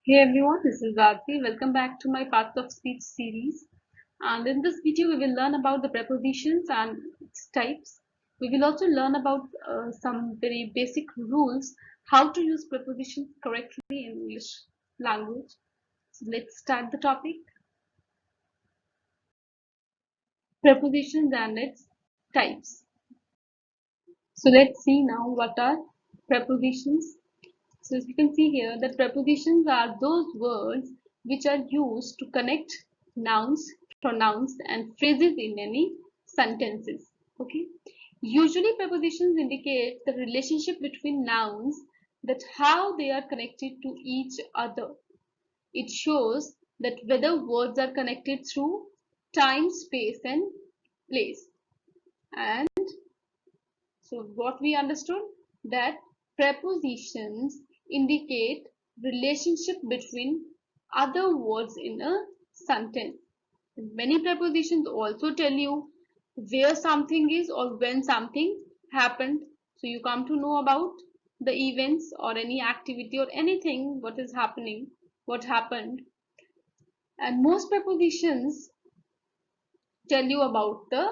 Hey everyone, this is Aarti. Welcome back to my Parts of Speech series. And in this video, we will learn about the prepositions and its types. We will also learn about some very basic rules, how to use prepositions correctly in English language. So let's start the topic. Prepositions and its types. So let's see now what are prepositions. So as you can see here, that prepositions are those words which are used to connect nouns, pronouns and phrases in any sentences. Okay. Usually prepositions indicate the relationship between nouns, that how they are connected to each other. It shows that whether words are connected through time, space and place. And so what we understood, that prepositions indicate relationship between other words in a sentence. Many prepositions also tell you where something is or when something happened. So you come to know about the events or any activity or anything what is happening, what happened. And most prepositions tell you about the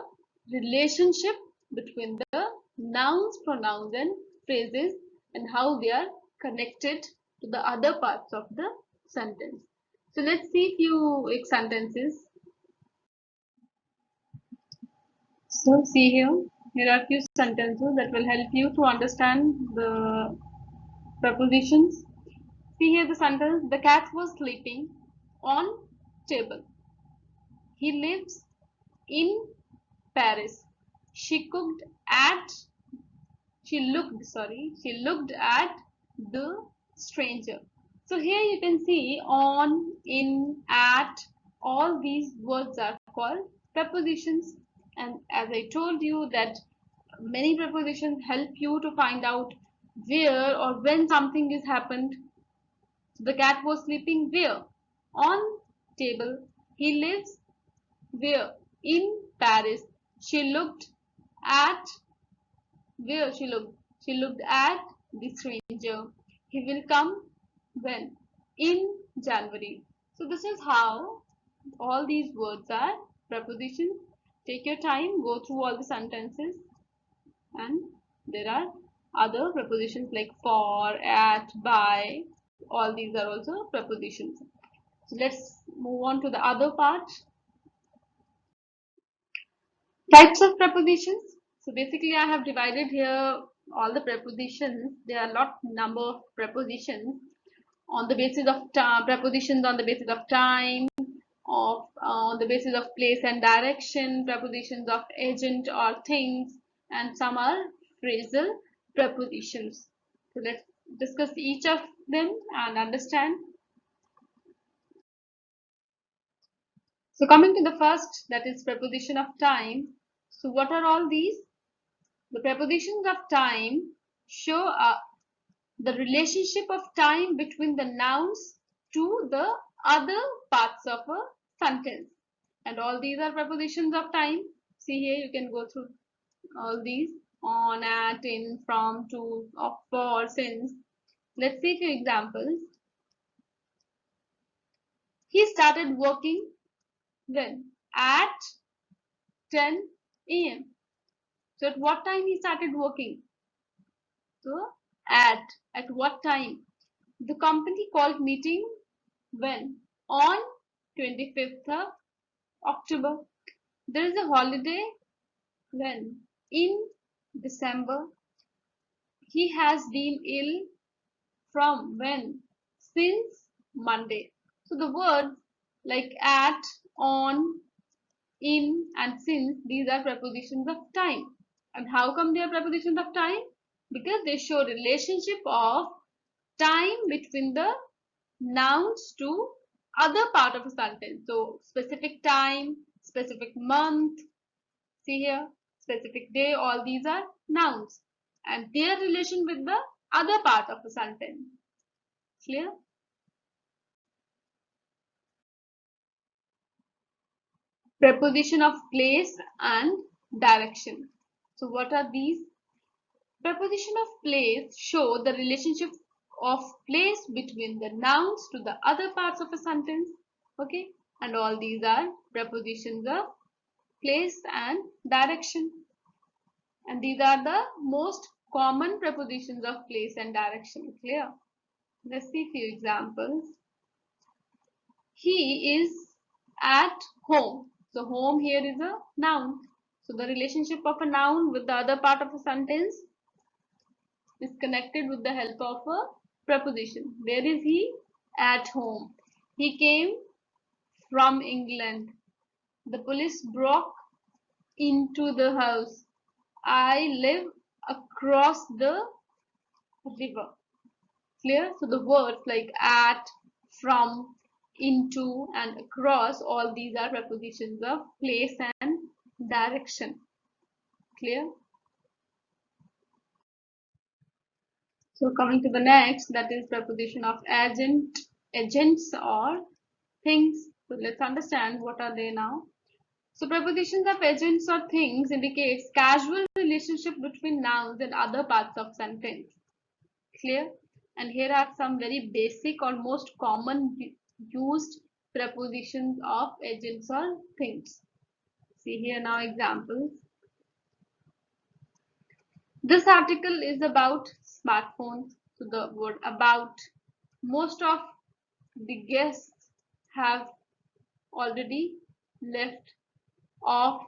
relationship between the nouns, pronouns and phrases and how they are connected to the other parts of the sentence. So let's see few sentences. So see here are few sentences that will help you to understand the prepositions. See here the sentence, the cat was sleeping on table. He lives in Paris. She cooked at she looked at the stranger. So here you can see on, in, at, all these words are called prepositions. And as I told you that many prepositions help you to find out where or when something is happened. So the cat was sleeping where? On table. He lives where? In Paris. She looked at, where she looked? She looked at the stranger. He will come when? In January. So this is how all these words are prepositions. Take your time, go through all the sentences, and there are other prepositions like for, at, by. All these are also prepositions. So let's move on to the other part. Types of prepositions. So basically I have divided here all the prepositions. There are a lot number of prepositions on the basis of prepositions on the basis of time, of on the basis of place and direction, prepositions of agent or things, and some are phrasal prepositions. So let's discuss each of them and understand. So coming to the first, that is preposition of time. So what are all these? The prepositions of time show the relationship of time between the nouns to the other parts of a sentence. And all these are prepositions of time. See here, you can go through all these: on, at, in, from, to, of, for, since. Let's see a few examples. He started working when? At 10 a.m. So at what time he started working? So at what time? The company called meeting when? On 25th of October. There is a holiday when? In December. He has been ill from when? Since Monday. So the words like at, on, in and since, these are prepositions of time. And how come they are prepositions of time? Because they show relationship of time between the nouns to other part of a sentence. So specific time, specific month, see here, specific day, all these are nouns and their relation with the other part of a sentence. Clear? Preposition of place and direction. So what are these? Preposition of place show the relationship of place between the nouns to the other parts of a sentence. Okay, and all these are prepositions of place and direction, and these are the most common prepositions of place and direction. Clear? Let's see a few examples. He is at home. So home here is a noun. So the relationship of a noun with the other part of a sentence is connected with the help of a preposition. Where is he? At home. He came from England. The police broke into the house. I live across the river. Clear? So the words like at, from, into, and across, all these are prepositions of place and direction. Clear? So coming to the next, that is preposition of agents or things. So let's understand what are they now. So prepositions of agents or things indicates casual relationship between nouns and other parts of sentence. Clear? And here are some very basic or most common used prepositions of agents or things. See here now examples. This article is about smartphones. So the word about. Most of the guests have already left off.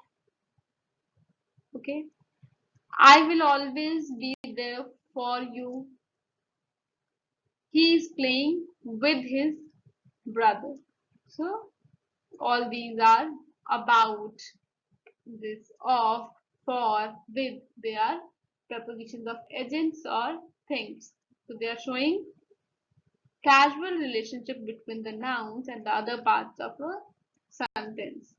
Okay. I will always be there for you. He is playing with his brother. So all these are about, this, of, for, with. They are prepositions of agents or things. So they are showing casual relationship between the nouns and the other parts of a sentence.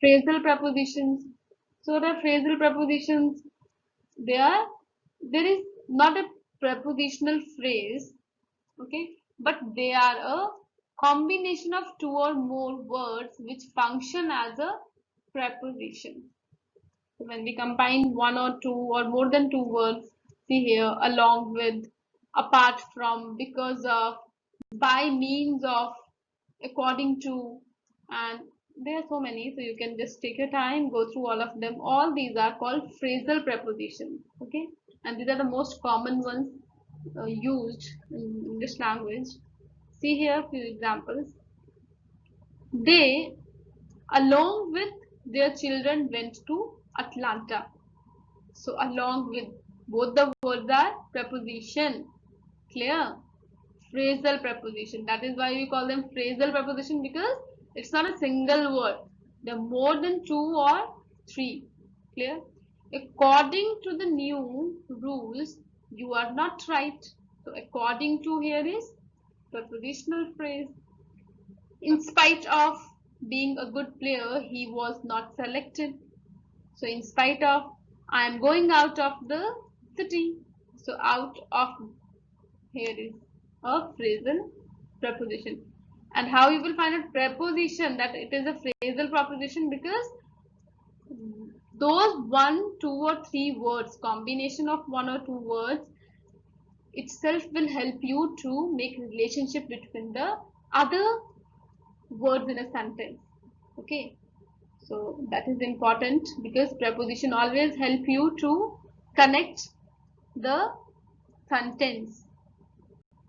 Phrasal prepositions. So the phrasal prepositions, there is not a prepositional phrase, okay, but they are a combination of two or more words which function as a preposition. So when we combine one or two or more than two words, see here, along with, apart from, because of, by means of, according to, and there are so many, so you can just take your time, go through all of them. All these are called phrasal prepositions, okay, and these are the most common ones used in English language. See here a few examples. They, along with their children, went to Atlanta. So along with, both the words are preposition. Clear? Phrasal preposition. That is why we call them phrasal preposition, because it's not a single word. There are more than two or three. Clear? According to the new rules, you are not right. So according to here is prepositional phrase. In spite of being a good player, he was not selected. So in spite of, I am going out of the city. So out of here is a phrasal preposition. And how you will find a preposition that it is a phrasal preposition, because those one, two or three words, combination of one or two words itself will help you to make relationship between the other words in a sentence. Okay. So that is important, because preposition always help you to connect the sentence.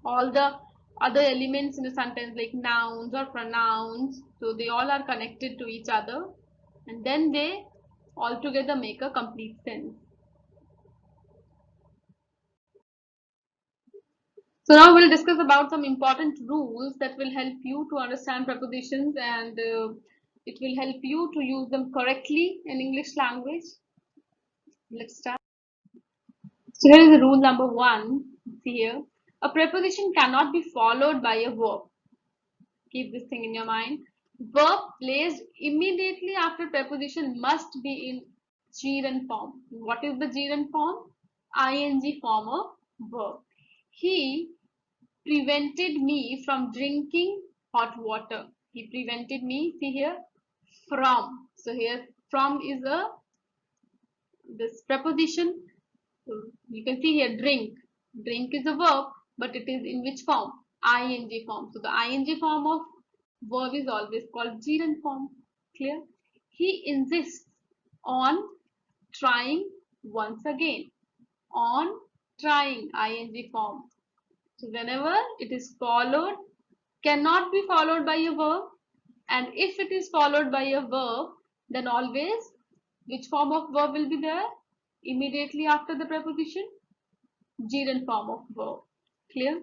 All the other elements in a sentence like nouns or pronouns, so they all are connected to each other, and then they all together make a complete sense. So now we'll discuss about some important rules that will help you to understand prepositions, and it will help you to use them correctly in English language. Let's start. So here is the rule number one. See here. A preposition cannot be followed by a verb. Keep this thing in your mind. Verb placed immediately after preposition must be in gerund form. What is the gerund form? Ing form of verb. He prevented me from drinking hot water. He prevented me, see here, from. So here from is a this preposition. So you can see here drink. Drink is a verb, but it is in which form? Ing form. So the ing form of verb is always called gerund form. Clear? He insists on trying once again. On trying, ing form. So whenever it is followed, cannot be followed by a verb, and if it is followed by a verb, then always which form of verb will be there immediately after the preposition? Gerund form of verb. Clear?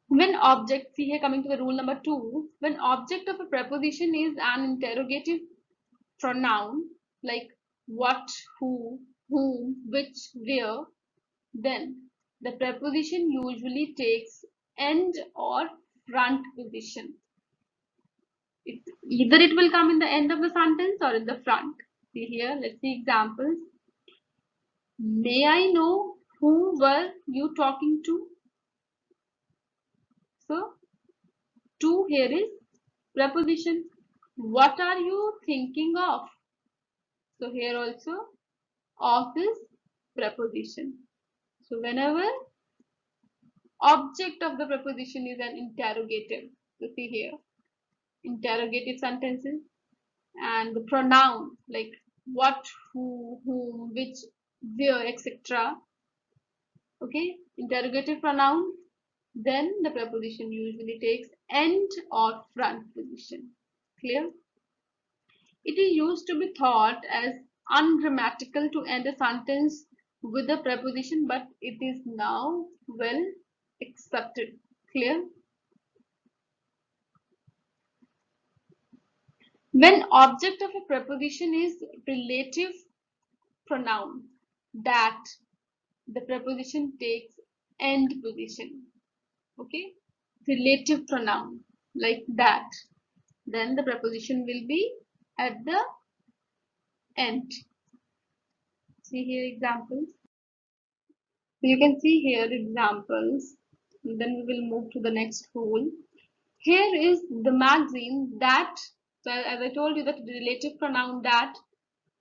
When object, see here coming to the rule number 2, when object of a preposition is an interrogative pronoun like what, who, whom, which, where, then the preposition usually takes end or front position. Either it will come in the end of the sentence or in the front. See here, let's see examples. May I know who were you talking to? So, to here is preposition. What are you thinking of? So, here also of is preposition. So, whenever object of the preposition is an interrogative, so see here, interrogative sentences, and the pronoun like what, who, whom, which, where, etc. Okay, interrogative pronoun, then the preposition usually takes end or front position. Clear? It is used to be thought as ungrammatical to end a sentence with a preposition, but it is now well accepted. Clear? When object of a preposition is relative pronoun, that the preposition takes end position. Okay, relative pronoun like that, then the preposition will be at the end. See here examples. So you can see here examples, and then we will move to the next rule. Here is the magazine that, so as I told you that the relative pronoun that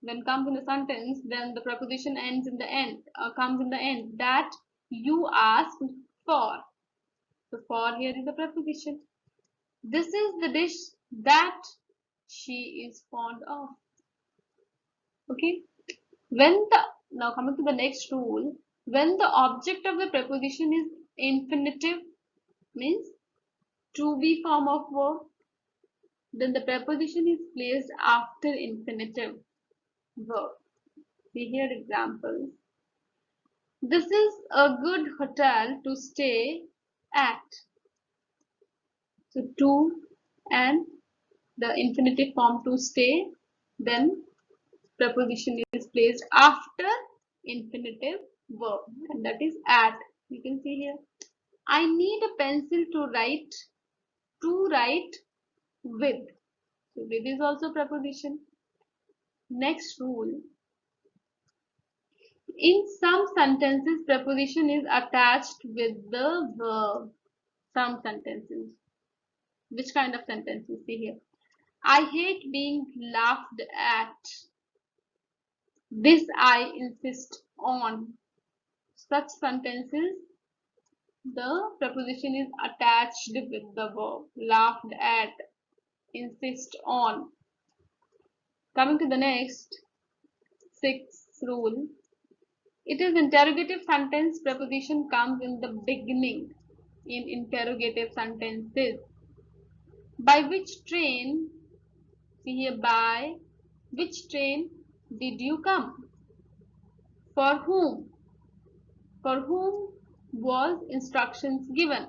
when comes in a sentence, then the preposition ends in the end, comes in the end, that you asked for. So for here is the preposition. This is the dish that she is fond of. Okay. When the, now coming to the next rule, when the object of the preposition is infinitive, means to be form of verb, then the preposition is placed after infinitive verb. See here examples. This is a good hotel to stay at. So to and the infinitive form to stay, then preposition is placed after infinitive verb, and that is at. You can see here. I need a pencil to write with. So with is also preposition. Next rule. In some sentences, preposition is attached with the verb. Some sentences. Which kind of sentences? See here. I hate being laughed at. This I insist on. Such sentences, the preposition is attached with the verb. Laughed at, insist on. Coming to the next, sixth rule. It is interrogative sentence, preposition comes in the beginning in interrogative sentences. By which train, see here, by which train did you come? For whom? For whom was instructions given?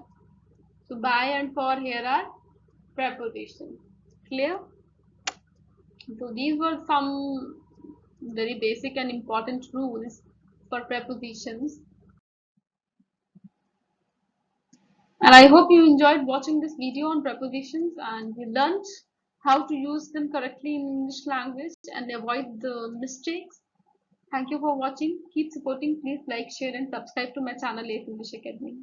So by and for here are prepositions. Clear? So these were some very basic and important rules for prepositions. And I hope you enjoyed watching this video on prepositions and you learned how to use them correctly in English language and avoid the mistakes. Thank you for watching. Keep supporting. Please like, share and subscribe to my channel, Ace English Academy.